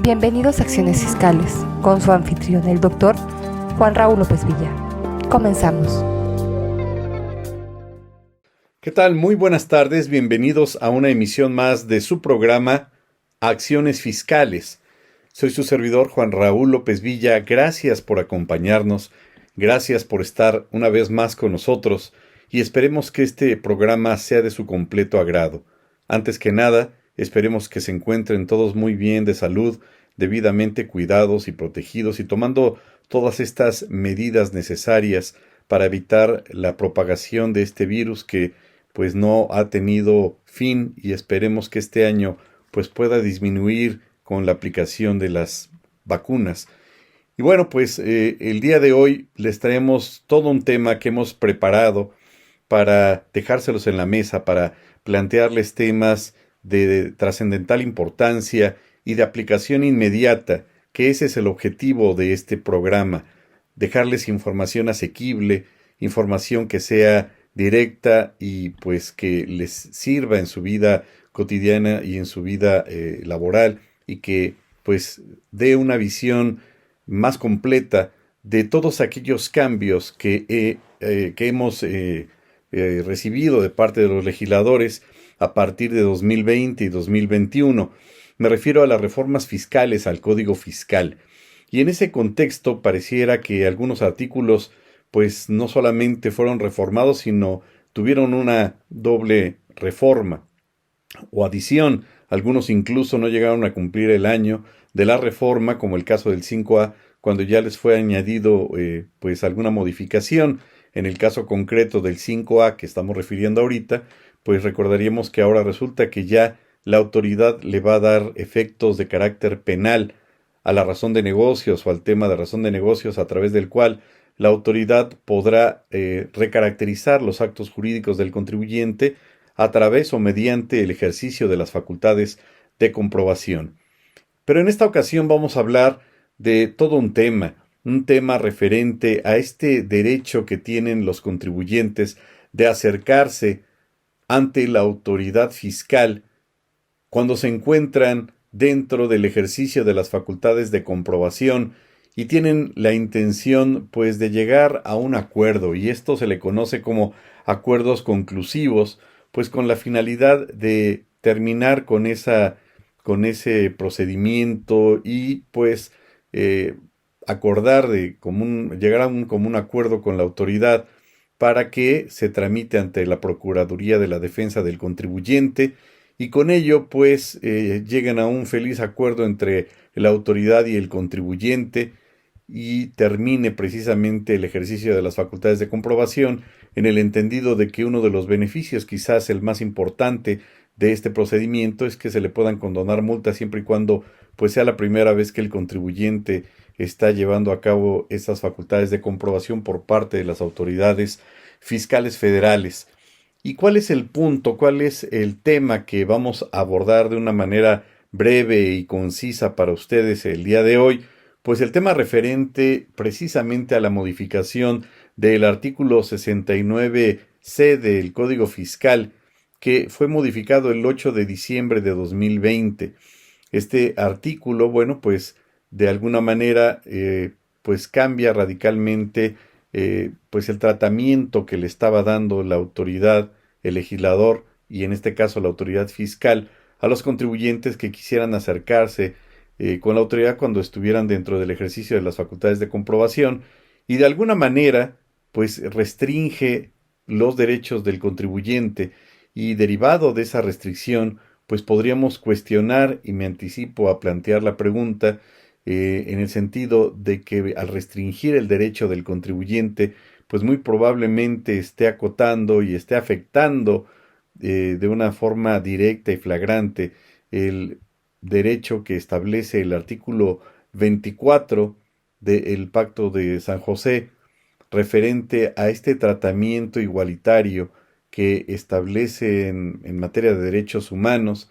Bienvenidos a Acciones Fiscales, con su anfitrión, el doctor Juan Raúl López Villa. Comenzamos. ¿Qué tal? Muy buenas tardes, bienvenidos a una emisión más de su programa Acciones Fiscales. Soy su servidor Juan Raúl López Villa, gracias por acompañarnos, gracias por estar una vez más con nosotros y esperemos que este programa sea de su completo agrado. Antes que nada, esperemos que se encuentren todos muy bien de salud, debidamente cuidados y protegidos y tomando todas estas medidas necesarias para evitar la propagación de este virus que pues no ha tenido fin y esperemos que este año pues pueda disminuir con la aplicación de las vacunas. Y bueno, pues el día de hoy les traemos todo un tema que hemos preparado para dejárselos en la mesa, para plantearles temas de trascendental importancia y de aplicación inmediata, que ese es el objetivo de este programa, dejarles información asequible, información que sea directa y pues que les sirva en su vida cotidiana y en su vida laboral y que pues dé una visión más completa de todos aquellos cambios que hemos recibido de parte de los legisladores a partir de 2020 y 2021. Me refiero a las reformas fiscales al Código Fiscal. Y en ese contexto pareciera que algunos artículos pues no solamente fueron reformados, sino tuvieron una doble reforma o adición. Algunos incluso no llegaron a cumplir el año de la reforma, como el caso del 5A, cuando ya les fue añadido pues alguna modificación. En el caso concreto del 5A que estamos refiriendo ahorita, pues recordaríamos que ahora resulta que ya la autoridad le va a dar efectos de carácter penal a la razón de negocios o al tema de razón de negocios a través del cual la autoridad podrá recaracterizar los actos jurídicos del contribuyente a través o mediante el ejercicio de las facultades de comprobación. Pero en esta ocasión vamos a hablar de todo un tema referente a este derecho que tienen los contribuyentes de acercarse ante la autoridad fiscal cuando se encuentran dentro del ejercicio de las facultades de comprobación y tienen la intención pues de llegar a un acuerdo, y esto se le conoce como acuerdos conclusivos, pues con la finalidad de terminar con ese procedimiento y pues acordar llegar a un común acuerdo con la autoridad para que se tramite ante la Procuraduría de la Defensa del Contribuyente y con ello pues lleguen a un feliz acuerdo entre la autoridad y el contribuyente y termine precisamente el ejercicio de las facultades de comprobación en el entendido de que uno de los beneficios, quizás el más importante de este procedimiento, es que se le puedan condonar multas siempre y cuando pues sea la primera vez que el contribuyente está llevando a cabo esas facultades de comprobación por parte de las autoridades fiscales federales. ¿Y cuál es el punto? ¿Cuál es el tema que vamos a abordar de una manera breve y concisa para ustedes el día de hoy? Pues el tema referente precisamente a la modificación del artículo 69C del Código Fiscal, que fue modificado el 8 de diciembre de 2020. Este artículo, bueno, pues de alguna manera, pues cambia radicalmente pues el tratamiento que le estaba dando la autoridad, el legislador y en este caso la autoridad fiscal a los contribuyentes que quisieran acercarse con la autoridad cuando estuvieran dentro del ejercicio de las facultades de comprobación y de alguna manera pues restringe los derechos del contribuyente y derivado de esa restricción pues podríamos cuestionar y me anticipo a plantear la pregunta en el sentido de que al restringir el derecho del contribuyente, pues muy probablemente esté acotando y esté afectando de una forma directa y flagrante el derecho que establece el artículo 24 del Pacto de San José, referente a este tratamiento igualitario que establece en materia de derechos humanos,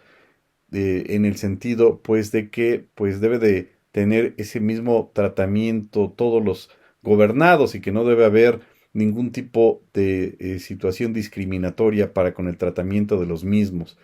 en el sentido pues de que pues debe de tener ese mismo tratamiento todos los gobernados y que no debe haber ningún tipo de situación discriminatoria para con el tratamiento de los mismos.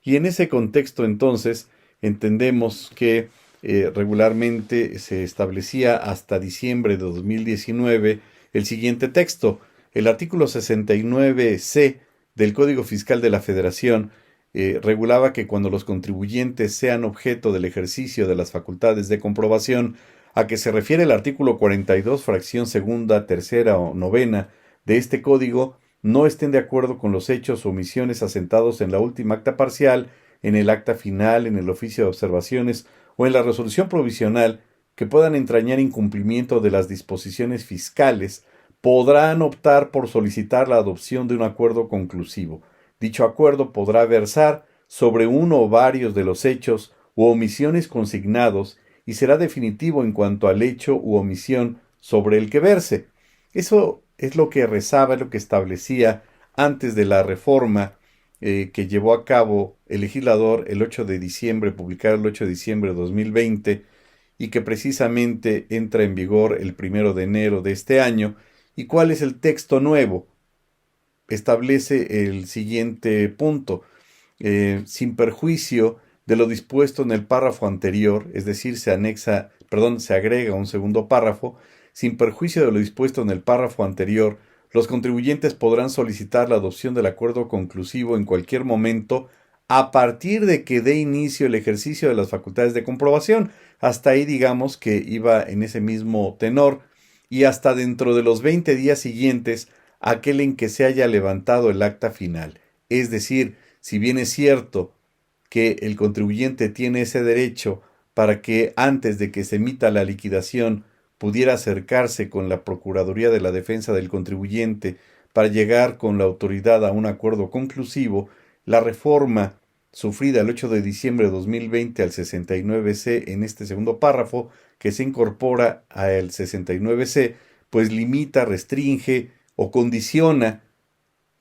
Y en ese contexto entonces entendemos que regularmente se establecía hasta diciembre de 2019 el siguiente texto. El artículo 69C del Código Fiscal de la Federación regulaba que cuando los contribuyentes sean objeto del ejercicio de las facultades de comprobación a que se refiere el artículo 42, fracción segunda, tercera o novena de este código, no estén de acuerdo con los hechos o omisiones asentados en la última acta parcial, en el acta final, en el oficio de observaciones o en la resolución provisional que puedan entrañar incumplimiento de las disposiciones fiscales, podrán optar por solicitar la adopción de un acuerdo conclusivo. Dicho acuerdo podrá versar sobre uno o varios de los hechos u omisiones consignados y será definitivo en cuanto al hecho u omisión sobre el que verse. Eso es lo que rezaba, es lo que establecía antes de la reforma que llevó a cabo el legislador el 8 de diciembre, publicada el 8 de diciembre de 2020, y que precisamente entra en vigor el 1 de enero de este año. ¿Y cuál es el texto nuevo? Establece el siguiente punto. Sin perjuicio de lo dispuesto en el párrafo anterior, es decir, se agrega un segundo párrafo, sin perjuicio de lo dispuesto en el párrafo anterior, los contribuyentes podrán solicitar la adopción del acuerdo conclusivo en cualquier momento a partir de que dé inicio el ejercicio de las facultades de comprobación. Hasta ahí digamos que iba en ese mismo tenor, y hasta dentro de los 20 días siguientes aquel en que se haya levantado el acta final. Es decir, si bien es cierto que el contribuyente tiene ese derecho para que antes de que se emita la liquidación pudiera acercarse con la Procuraduría de la Defensa del Contribuyente para llegar con la autoridad a un acuerdo conclusivo, la reforma sufrida el 8 de diciembre de 2020 al 69C en este segundo párrafo, que se incorpora al 69C, pues limita, restringe o condiciona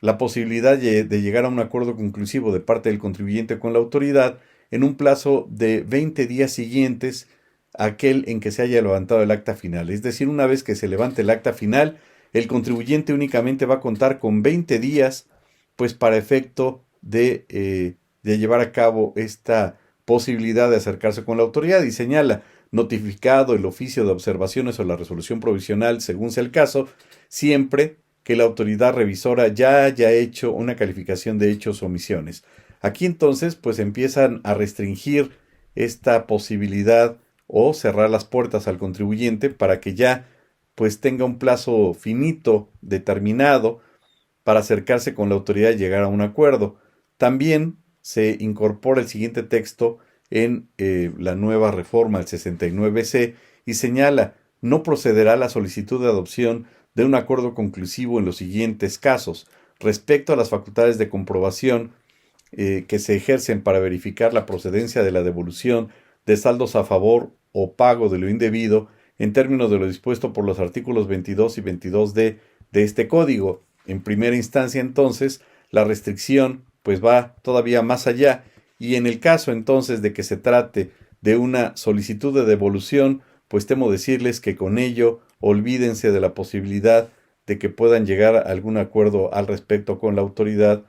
la posibilidad de llegar a un acuerdo conclusivo de parte del contribuyente con la autoridad en un plazo de 20 días siguientes a aquel en que se haya levantado el acta final. Es decir, una vez que se levante el acta final, el contribuyente únicamente va a contar con 20 días, pues para efecto de llevar a cabo esta posibilidad de acercarse con la autoridad, y señala: notificado el oficio de observaciones o la resolución provisional, según sea el caso, siempre que la autoridad revisora ya haya hecho una calificación de hechos o omisiones. Aquí entonces pues empiezan a restringir esta posibilidad o cerrar las puertas al contribuyente para que ya pues tenga un plazo finito, determinado, para acercarse con la autoridad y llegar a un acuerdo. También se incorpora el siguiente texto en la nueva reforma, el 69C, y señala: no procederá la solicitud de adopción de un acuerdo conclusivo en los siguientes casos. Respecto a las facultades de comprobación que se ejercen para verificar la procedencia de la devolución de saldos a favor o pago de lo indebido, en términos de lo dispuesto por los artículos 22 y 22D de este código. En primera instancia, entonces, la restricción pues va todavía más allá, y en el caso entonces de que se trate de una solicitud de devolución, pues temo decirles que con ello olvídense de la posibilidad de que puedan llegar a algún acuerdo al respecto con la autoridad,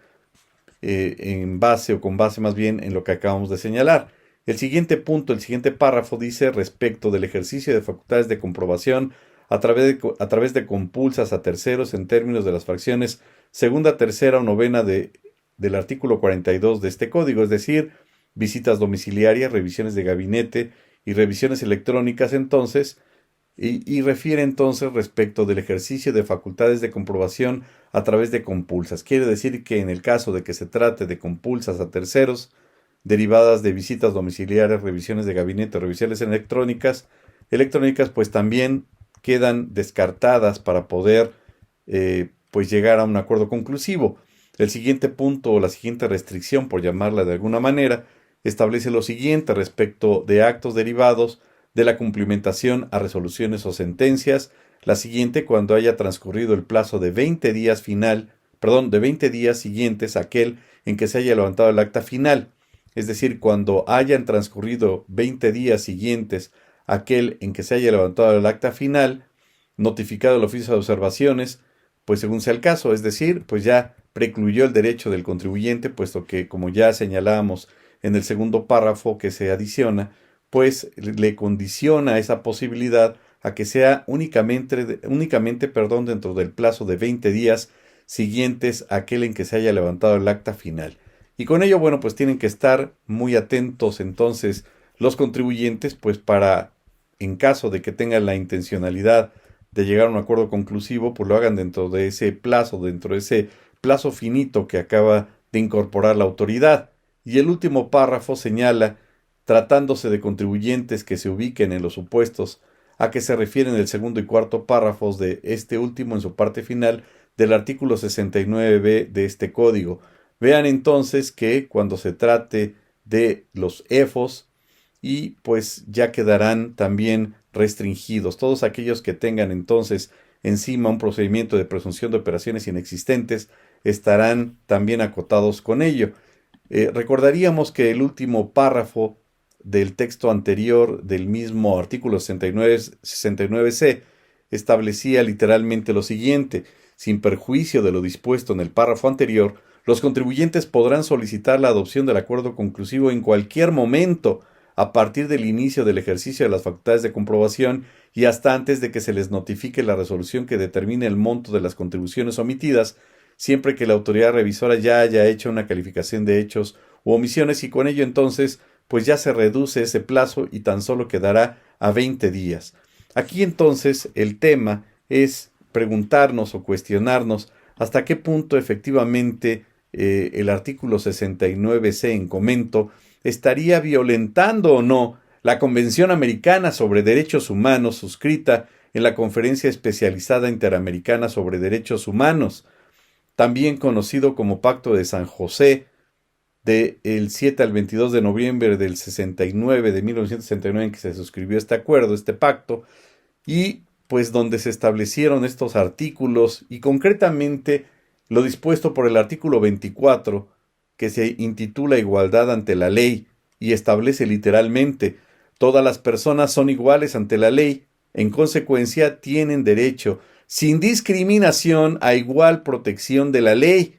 con base más bien en lo que acabamos de señalar. El siguiente punto, el siguiente párrafo dice: respecto del ejercicio de facultades de comprobación a través de compulsas a terceros en términos de las fracciones segunda, tercera o novena del artículo 42 de este código, es decir, visitas domiciliarias, revisiones de gabinete y revisiones electrónicas, entonces, y refiere entonces respecto del ejercicio de facultades de comprobación a través de compulsas. Quiere decir que en el caso de que se trate de compulsas a terceros, derivadas de visitas domiciliarias, revisiones de gabinete, revisiones electrónicas, pues también quedan descartadas para poder pues llegar a un acuerdo conclusivo. El siguiente punto, o la siguiente restricción, por llamarla de alguna manera, establece lo siguiente respecto de actos derivados de la cumplimentación a resoluciones o sentencias. La siguiente: cuando haya transcurrido el plazo de 20 días siguientes a aquel en que se haya levantado el acta final. Es decir, cuando hayan transcurrido 20 días siguientes a aquel en que se haya levantado el acta final, notificado el oficio de observaciones, pues según sea el caso, es decir, pues ya precluyó el derecho del contribuyente, puesto que, como ya señalábamos en el segundo párrafo que se adiciona, pues le condiciona esa posibilidad a que sea únicamente dentro del plazo de 20 días siguientes a aquel en que se haya levantado el acta final. Y con ello, bueno, pues tienen que estar muy atentos entonces los contribuyentes, pues para, en caso de que tengan la intencionalidad de llegar a un acuerdo conclusivo, pues lo hagan dentro de ese plazo finito que acaba de incorporar la autoridad. Y el último párrafo señala, tratándose de contribuyentes que se ubiquen en los supuestos a que se refieren el segundo y cuarto párrafos de este último en su parte final del artículo 69b de este código. Vean entonces que cuando se trate de los EFOS, y pues ya quedarán también restringidos. Todos aquellos que tengan entonces encima un procedimiento de presunción de operaciones inexistentes estarán también acotados con ello. Recordaríamos que el último párrafo del texto anterior del mismo artículo 69c establecía literalmente lo siguiente: sin perjuicio de lo dispuesto en el párrafo anterior, los contribuyentes podrán solicitar la adopción del acuerdo conclusivo en cualquier momento a partir del inicio del ejercicio de las facultades de comprobación y hasta antes de que se les notifique la resolución que determine el monto de las contribuciones omitidas, siempre que la autoridad revisora ya haya hecho una calificación de hechos u omisiones, y con ello entonces pues ya se reduce ese plazo y tan solo quedará a 20 días. Aquí entonces el tema es preguntarnos o cuestionarnos hasta qué punto efectivamente el artículo 69c en comento estaría violentando o no la Convención Americana sobre Derechos Humanos suscrita en la Conferencia Especializada Interamericana sobre Derechos Humanos, también conocido como Pacto de San José, del 7 al 22 de noviembre del 69, de 1969, en que se suscribió este acuerdo, este pacto, y pues donde se establecieron estos artículos y concretamente lo dispuesto por el artículo 24, que se intitula Igualdad ante la ley y establece literalmente: todas las personas son iguales ante la ley, en consecuencia tienen derecho, sin discriminación, a igual protección de la ley.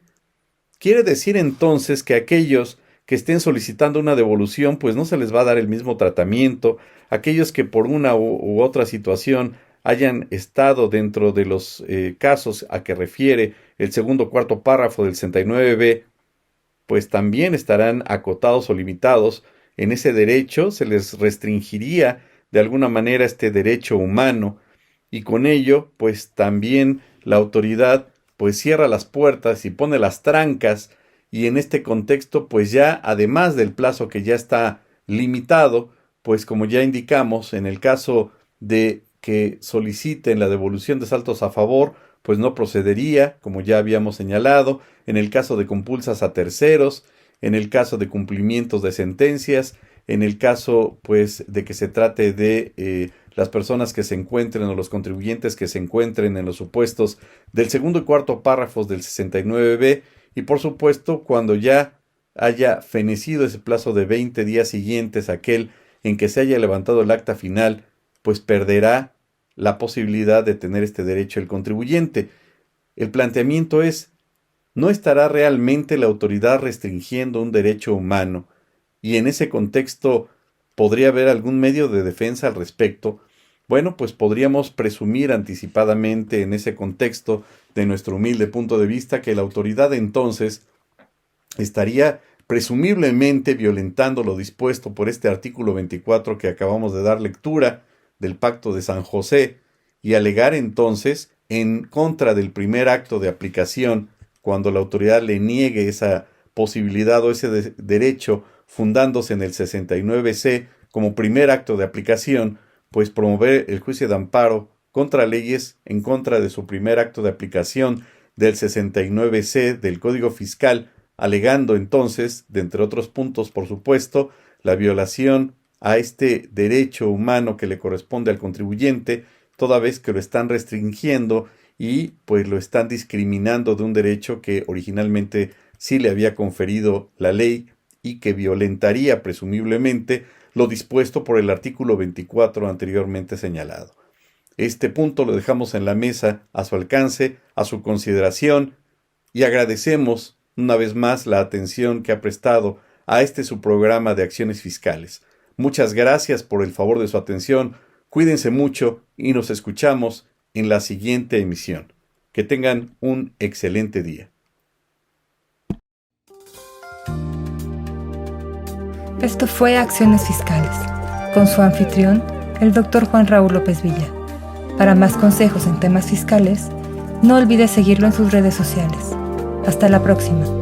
Quiere decir entonces que aquellos que estén solicitando una devolución, pues no se les va a dar el mismo tratamiento. Aquellos que por una u otra situación hayan estado dentro de los casos a que refiere el segundo o cuarto párrafo del 69b, pues también estarán acotados o limitados en ese derecho. Se les restringiría de alguna manera este derecho humano, y con ello pues también la autoridad pues cierra las puertas y pone las trancas, y en este contexto pues ya, además del plazo que ya está limitado, pues como ya indicamos, en el caso de que soliciten la devolución de saltos a favor, pues no procedería, como ya habíamos señalado, en el caso de compulsas a terceros, en el caso de cumplimientos de sentencias, en el caso pues de que se trate de las personas que se encuentren o los contribuyentes que se encuentren en los supuestos del segundo y cuarto párrafos del 69b, y por supuesto cuando ya haya fenecido ese plazo de 20 días siguientes a aquel en que se haya levantado el acta final, pues perderá la posibilidad de tener este derecho el contribuyente. El planteamiento es: ¿no estará realmente la autoridad restringiendo un derecho humano? Y en ese contexto, ¿podría haber algún medio de defensa al respecto? Bueno, pues podríamos presumir anticipadamente en ese contexto, de nuestro humilde punto de vista, que la autoridad entonces estaría presumiblemente violentando lo dispuesto por este artículo 24 que acabamos de dar lectura del Pacto de San José, y alegar entonces en contra del primer acto de aplicación, cuando la autoridad le niegue esa posibilidad o ese derecho, fundándose en el 69c como primer acto de aplicación, pues promover el juicio de amparo contra leyes en contra de su primer acto de aplicación del 69c del Código Fiscal, alegando entonces, de entre otros puntos por supuesto, la violación a este derecho humano que le corresponde al contribuyente, toda vez que lo están restringiendo y pues lo están discriminando de un derecho que originalmente sí le había conferido la ley y que violentaría presumiblemente lo dispuesto por el artículo 24 anteriormente señalado. Este punto lo dejamos en la mesa a su alcance, a su consideración, y agradecemos una vez más la atención que ha prestado a este su programa de acciones fiscales. Muchas gracias por el favor de su atención. Cuídense mucho y nos escuchamos en la siguiente emisión. Que tengan un excelente día. Esto fue Acciones Fiscales, con su anfitrión, el Dr. Juan Raúl López Villa. Para más consejos en temas fiscales, no olvide seguirlo en sus redes sociales. Hasta la próxima.